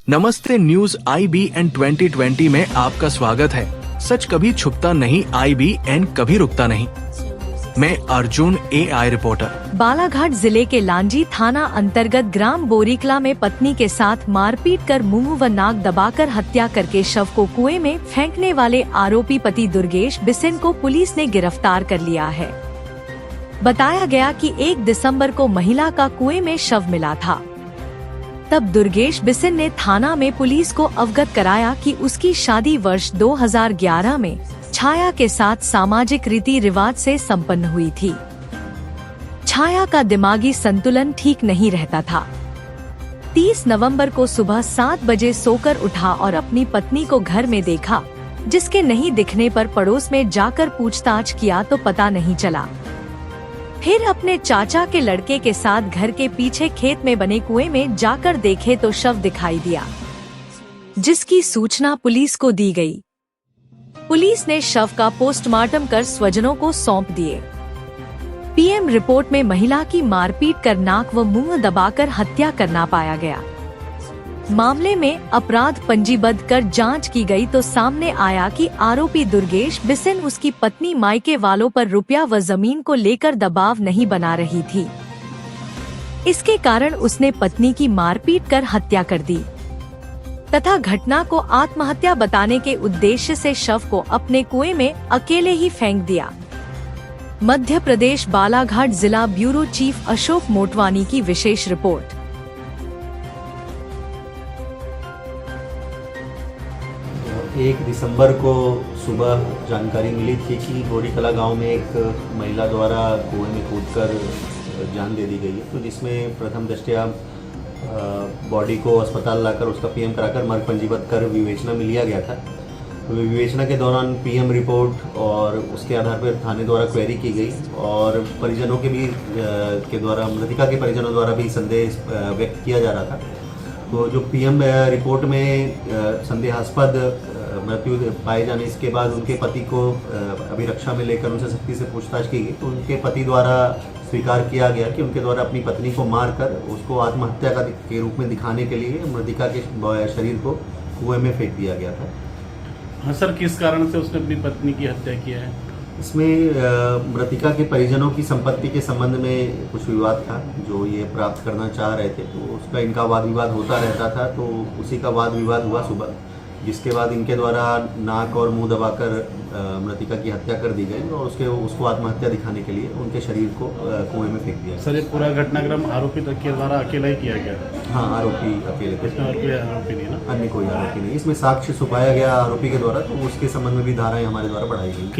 नमस्ते, news IBN 2020 में आपका स्वागत है। सच कभी छुपता नहीं, IBN कभी रुकता नहीं। मैं अर्जुन, AI रिपोर्टर। बालाघाट जिले के लांजी थाना अंतर्गत ग्राम बोरीकला में पत्नी के साथ मारपीट कर मुंह व नाक दबाकर हत्या करके शव को कुएं में फेंकने वाले आरोपी पति दुर्गेश बिसेन को पुलिस ने गिरफ्तार कर लिया है। बताया गया कि 1 दिसंबर को महिला का कुएं में शव मिला था। तब दुर्गेश बिसेन ने थाना में पुलिस को अवगत कराया कि उसकी शादी वर्ष 2011 में छाया के साथ सामाजिक रीति रिवाज से संपन्न हुई थी। छाया का दिमागी संतुलन ठीक नहीं रहता था। 30 नवंबर को सुबह 7 बजे सोकर उठा और अपनी पत्नी को घर में देखा, जिसके नहीं दिखने पर पड़ोस में जाकर पूछताछ किया तो पता नहीं चला। फिर अपने चाचा के लड़के के साथ घर के पीछे खेत में बने कुएं में जाकर देखे तो शव दिखाई दिया, जिसकी सूचना पुलिस को दी गई। पुलिस ने शव का पोस्टमार्टम कर स्वजनों को सौंप दिए। PM रिपोर्ट में महिला की मारपीट कर नाक व मुंह दबाकर हत्या करना पाया गया। मामले में अपराध पंजीबद्ध कर जांच की गई तो सामने आया कि आरोपी दुर्गेश बिसेन उसकी पत्नी मायके वालों पर रुपया व जमीन को लेकर दबाव नहीं बना रही थी। इसके कारण उसने पत्नी की मारपीट कर हत्या कर दी तथा घटना को आत्महत्या बताने के उद्देश्य से शव को अपने कुएं में अकेले ही फेंक दिया। मध्य प्रदेश बालाघाट जिला ब्यूरो चीफ अशोक मोटवानी की विशेष रिपोर्ट। 1 दिसंबर को सुबह जानकारी मिली थी कि बोरीकला गांव में एक महिला द्वारा कुएं में कूदकर जान दे दी गई है, तो जिसमें प्रथम दृष्टया बॉडी को अस्पताल लाकर उसका PM कराकर मर्ग पंजीबद्ध कर विवेचना में लिया गया था। तो विवेचना के दौरान PM रिपोर्ट और उसके आधार पर थाने द्वारा क्वेरी की गई और परिजनों के द्वारा मृतिका के परिजनों द्वारा भी संदेह व्यक्त किया जा रहा था। तो जो PM रिपोर्ट में संदेहास्पद मृत्यु पाए जाने इसके बाद उनके पति को अभिरक्षा में लेकर उनसे सख्ती से पूछताछ की गई, तो उनके पति द्वारा स्वीकार किया गया कि उनके द्वारा अपनी पत्नी को मारकर उसको आत्महत्या के रूप में दिखाने के लिए मृतिका के शरीर को कुएं में फेंक दिया गया था। हाँ सर, किस कारण से उसने अपनी पत्नी की हत्या किया है? इसमें मृतिका के परिजनों की संपत्ति के संबंध में कुछ विवाद था जो ये प्राप्त करना चाह रहे थे, तो उसका इनका वाद विवाद होता रहता था। तो उसी का वाद विवाद हुआ सुबह, जिसके बाद इनके द्वारा नाक और मुंह दबाकर मृतिका की हत्या कर दी गई और उसको आत्महत्या दिखाने के लिए उनके शरीर को कुएं में फेंक दिया। सर, ये पूरा घटनाक्रम आरोपी के द्वारा अकेला ही किया गया? हाँ, आरोपी अकेले थे। इसमें और कोई आरोपी नहीं ना? अन्य कोई आरोपी नहीं। इसमें साक्ष्य छुपाया गया आरोपी के द्वारा, तो उसके संबंध में भी धाराएं हमारे द्वारा बढ़ाई गई।